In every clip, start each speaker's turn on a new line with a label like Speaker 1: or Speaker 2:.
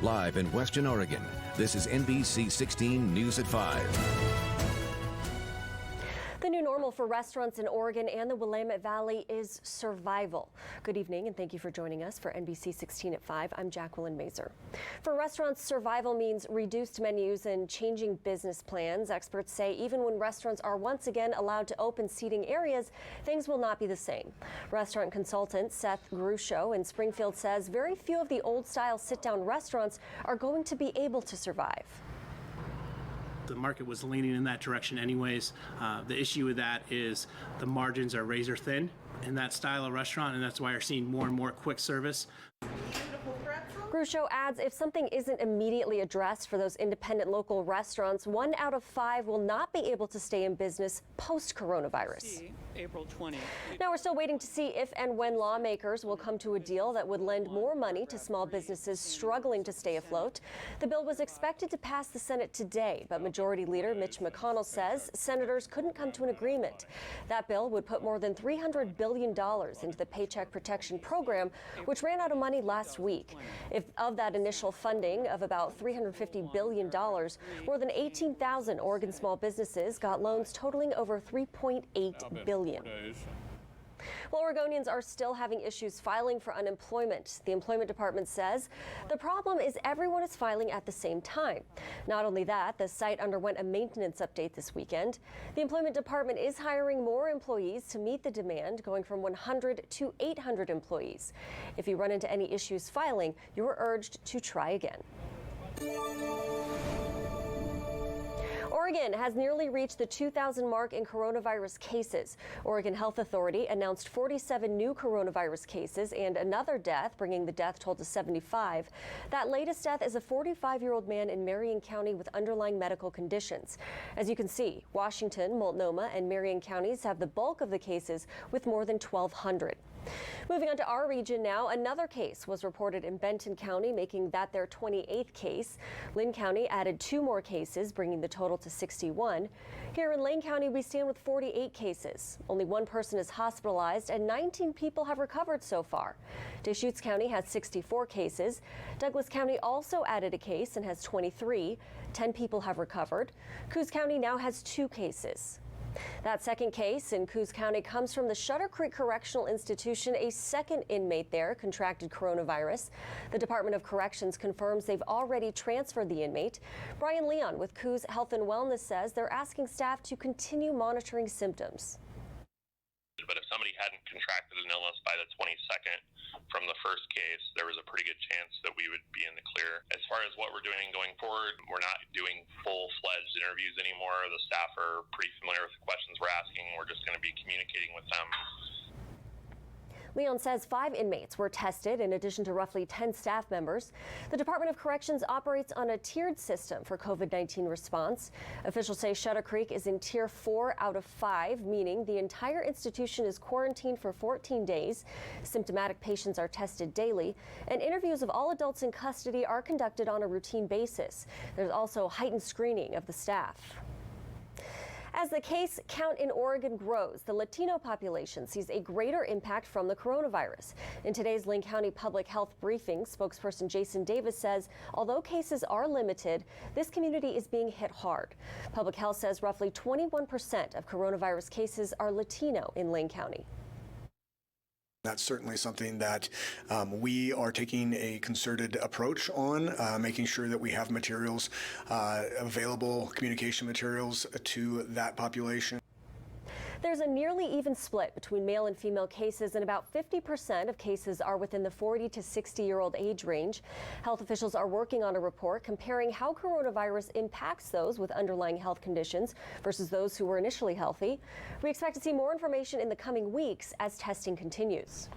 Speaker 1: Live in Western Oregon, this is NBC 16 News at 5.
Speaker 2: The new normal for restaurants in Oregon and the Willamette Valley is survival. Good evening and thank you for joining us for NBC 16 at 5. I'm Jacqueline Mazer. For restaurants, survival means reduced menus and changing business plans. Experts say even when restaurants are once again allowed to open seating areas, things will not be the same. Restaurant consultant Seth Grusho in Springfield says very few of the old-style sit-down restaurants are going to be able to survive.
Speaker 3: The market was leaning in that direction anyways. The issue with that is the margins are razor thin in that style of restaurant, and that's why we're seeing more and more quick service.
Speaker 2: Grusho adds if something isn't immediately addressed for those independent local restaurants, 1 out of 5 will not be able to stay in business post-coronavirus.
Speaker 4: April 20.
Speaker 2: Now we're still waiting to see if and when lawmakers will come to a deal that would lend more money to small businesses struggling to stay afloat. The bill was expected to pass the Senate today, but Majority Leader Mitch McConnell says senators couldn't come to an agreement. That bill would put more than $300 billion into the Paycheck Protection Program, which ran out of money last week. If of that initial funding of about $350 billion, more than 18,000 Oregon small businesses got loans totaling over $3.8 billion. Well, Oregonians are still having issues filing for unemployment. The Employment Department says the problem is everyone is filing at the same time. Not only that, the site underwent a maintenance update this weekend. The Employment Department is hiring more employees to meet the demand, going from 100 to 800 employees. If you run into any issues filing, you are urged to try again. Oregon has nearly reached the 2,000 mark in coronavirus cases. Oregon Health Authority announced 47 new coronavirus cases and another death, bringing the death toll to 75. That latest death is a 45-year-old man in Marion County with underlying medical conditions. As you can see, Washington, Multnomah, and Marion counties have the bulk of the cases with more than 1,200. Moving on to our region now, another case was reported in Benton County, making that their 28th case. Lynn County added 2 more cases, bringing the total to 61. Here in Lane County, we stand with 48 cases. Only 1 person is hospitalized and 19 people have recovered so far. Deschutes County has 64 cases. Douglas County also added a case and has 23. 10 people have recovered. Coos County now has 2 cases. That second case in Coos County comes from the Shutter Creek Correctional Institution. A second inmate there contracted coronavirus. The Department of Corrections confirms they've already transferred the inmate. Brian Leon with Coos Health and Wellness says they're asking staff to continue monitoring symptoms.
Speaker 5: But if somebody hadn't contracted an illness by the 22nd from the first case, there was a pretty good chance that we would be in the clear. As far as what we're doing going forward, we're not doing full-fledged interviews anymore. The staff are pretty familiar with the questions we're asking. We're just going to be communicating with them.
Speaker 2: Leon says 5 inmates were tested in addition to roughly 10 staff members. The Department of Corrections operates on a tiered system for COVID-19 response. Officials say Shutter Creek is in tier 4 out of 5, meaning the entire institution is quarantined for 14 days. Symptomatic patients are tested daily, and interviews of all adults in custody are conducted on a routine basis. There's also heightened screening of the staff. As the case count in Oregon grows, the Latino population sees a greater impact from the coronavirus. In today's Lane County Public Health briefing, spokesperson Jason Davis says, although cases are limited, this community is being hit hard. Public Health says roughly 21% of coronavirus cases are Latino in Lane County.
Speaker 6: That's certainly something that we are taking a concerted approach on, making sure that we have materials available, communication materials to that population.
Speaker 2: There's a nearly even split between male and female cases, and about 50% of cases are within the 40 to 60-year-old age range. Health officials are working on a report comparing how coronavirus impacts those with underlying health conditions versus those who were initially healthy. We expect to see more information in the coming weeks as testing continues.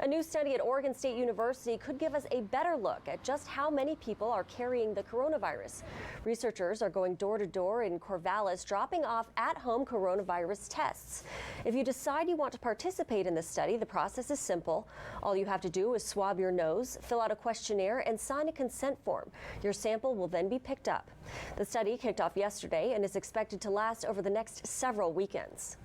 Speaker 2: A new study at Oregon State University could give us a better look at just how many people are carrying the coronavirus. Researchers are going door to door in Corvallis, dropping off at-home coronavirus tests. If you decide you want to participate in this study, the process is simple. All you have to do is swab your nose, fill out a questionnaire, and sign a consent form. Your sample will then be picked up. The study kicked off yesterday and is expected to last over the next several weekends.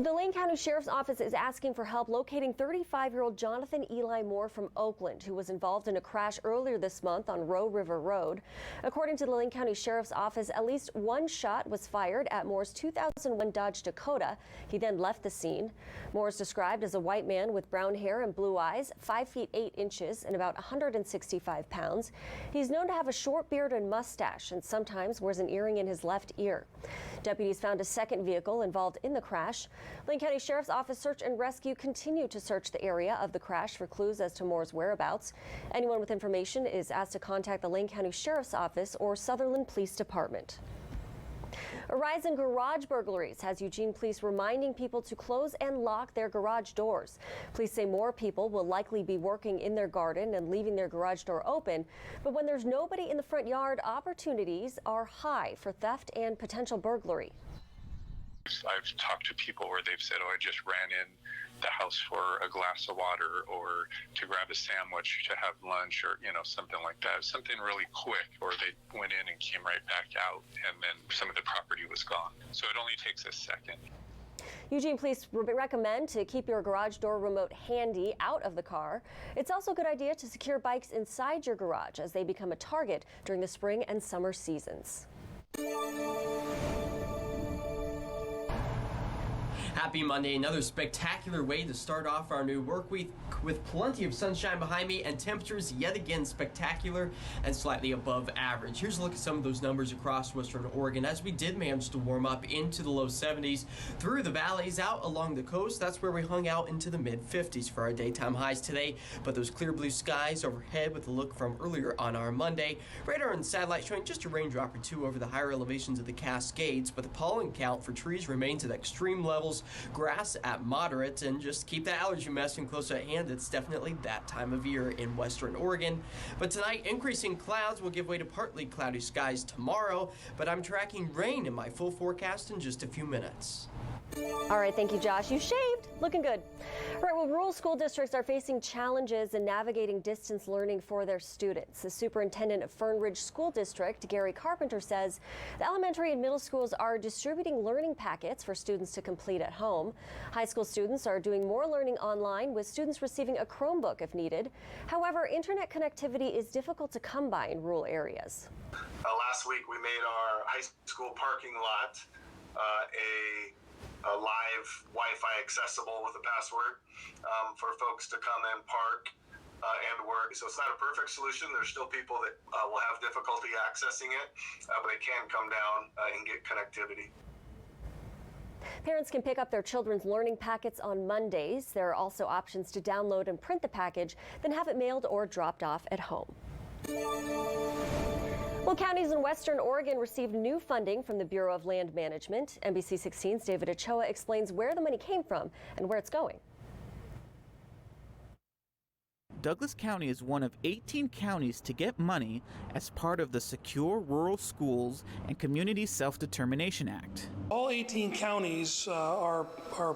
Speaker 2: The Lane County Sheriff's Office is asking for help locating 35-year-old Jonathan Eli Moore from Oakland, who was involved in a crash earlier this month on Roe River Road. According to the Lane County Sheriff's Office, at least one shot was fired at Moore's 2001 Dodge Dakota. He then left the scene. Moore is described as a white man with brown hair and blue eyes, 5 feet 8 inches and about 165 pounds. He's known to have a short beard and mustache and sometimes wears an earring in his left ear. Deputies found a second vehicle involved in the crash. Lane County Sheriff's Office search and rescue continue to search the area of the crash for clues as to Moore's whereabouts. Anyone with information is asked to contact the Lane County Sheriff's Office or Sutherland Police Department. A rise in garage burglaries has Eugene Police reminding people to close and lock their garage doors. Police say more people will likely be working in their garden and leaving their garage door open, but when there's nobody in the front yard, opportunities are high for theft and potential burglary.
Speaker 4: I've talked to people where they've said, oh, I just ran in the house for a glass of water or to grab a sandwich to have lunch or, something like that. Something really quick, or they went in and came right back out and then some of the property was gone. So it only takes a second.
Speaker 2: Eugene Police recommend to keep your garage door remote handy out of the car. It's also a good idea to secure bikes inside your garage as they become a target during the spring and summer seasons.
Speaker 7: Happy Monday, another spectacular way to start off our new work week with plenty of sunshine behind me and temperatures yet again spectacular and slightly above average. Here's a look at some of those numbers across Western Oregon as we did manage to warm up into the low 70s through the valleys out along the coast. That's where we hung out into the mid 50s for our daytime highs today, but those clear blue skies overhead with a look from earlier on our Monday. Radar and satellite showing just a raindrop or two over the higher elevations of the Cascades, but the pollen count for trees remains at extreme levels. Grass at moderate, and just keep that allergy medicine close at hand. It's definitely that time of year in Western Oregon. But tonight, increasing clouds will give way to partly cloudy skies tomorrow, but I'm tracking rain in my full forecast in just a few minutes.
Speaker 2: All right, thank you, Josh. You shaved. Looking good. All right, well, rural school districts are facing challenges in navigating distance learning for their students. The superintendent of Fern Ridge School District, Gary Carpenter, says the elementary and middle schools are distributing learning packets for students to complete at home. High school students are doing more learning online, with students receiving a Chromebook if needed. However, internet connectivity is difficult to come by in rural areas.
Speaker 8: Last week, we made our high school parking lot a live Wi-Fi accessible with a password for folks to come and park and work. So it's not a perfect solution. There's still people that will have difficulty accessing it, but they can come down and get connectivity.
Speaker 2: Parents can pick up their children's learning packets on Mondays. There are also options to download and print the package, then have it mailed or dropped off at home. Well, counties in Western Oregon received new funding from the Bureau of Land Management. NBC 16's David Ochoa explains where the money came from and where it's going.
Speaker 9: Douglas County is one of 18 counties to get money as part of the Secure Rural Schools and Community Self-Determination Act.
Speaker 10: All 18 counties are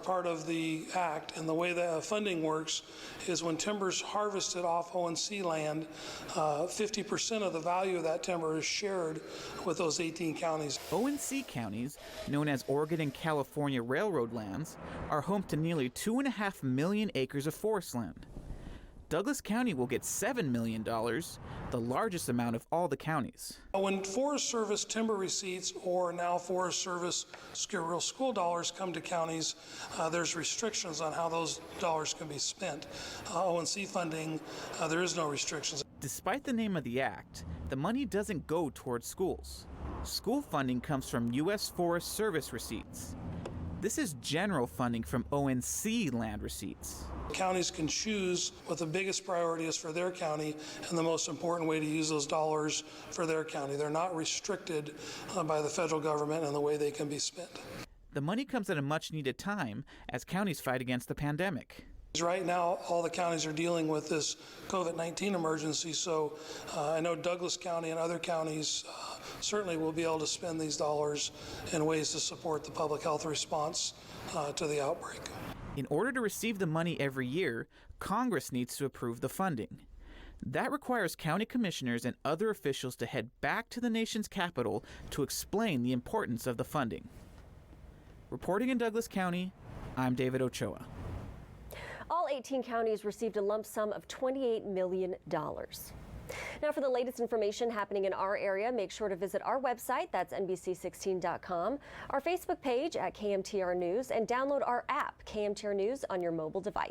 Speaker 10: part of the act, and the way the funding works is when timber's harvested off ONC land, 50% of the value of that timber is shared with those 18 counties.
Speaker 9: ONC counties, known as Oregon and California Railroad lands, are home to nearly 2.5 million acres of forest land. Douglas County will get $7 million, the largest amount of all the counties.
Speaker 10: When Forest Service timber receipts or now Forest Service rural school dollars come to counties, there's restrictions on how those dollars can be spent. ONC funding, there is no restrictions.
Speaker 9: Despite the name of the act, the money doesn't go towards schools. School funding comes from U.S. Forest Service receipts. This is general funding from ONC land receipts.
Speaker 10: Counties can choose what the biggest priority is for their county and the most important way to use those dollars for their county. They're not restricted by the federal government and the way they can be spent.
Speaker 9: The money comes at a much needed time as counties fight against the pandemic.
Speaker 10: Right now, all the counties are dealing with this COVID-19 emergency, so I know Douglas County and other counties certainly will be able to spend these dollars in ways to support the public health response to the outbreak.
Speaker 9: In order to receive the money every year, Congress needs to approve the funding. That requires county commissioners and other officials to head back to the nation's capital to explain the importance of the funding. Reporting in Douglas County, I'm David Ochoa.
Speaker 2: All 18 counties received a lump sum of $28 million. Now, for the latest information happening in our area, make sure to visit our website, that's NBC16.com, our Facebook page at KMTR News, and download our app, KMTR News, on your mobile device.